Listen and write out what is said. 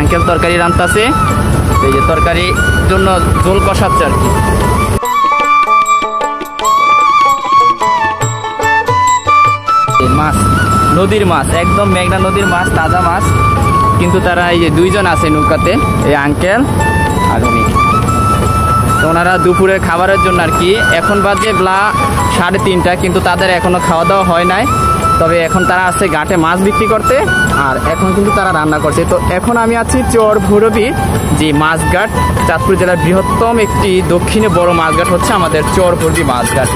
Uncle তরকারি রান্তাছে, এই যে তরকারির জন্য ঝোল কষাচ্ছে আর কি। মাছ, নদীর মাছ, একদম মেঘনা নদীর মাছ, তাজা মাছ। কিন্তু তারা এই যে দুইজন আছে নৌকাতে, এই আঙ্কেল আর উনি। তো ওনারা দুপুরের খাবারের জন্য আর কি, এখন বাজে 3:30, কিন্তু তাদের এখনো খাওয়া দাওয়া হয় নাই। তবে এখন তারা আছে ঘাটে মাছ বিক্রি করতে, আর এখন কিন্তু তারা রান্না করছে। তো এখন আমি আছি চর ভৈরবী যে মাছঘাট, চাঁদপুর জেলার বৃহত্তম একটি দক্ষিণে বড় মাছঘাট হচ্ছে আমাদের চর ভৈরবী মাছঘাট।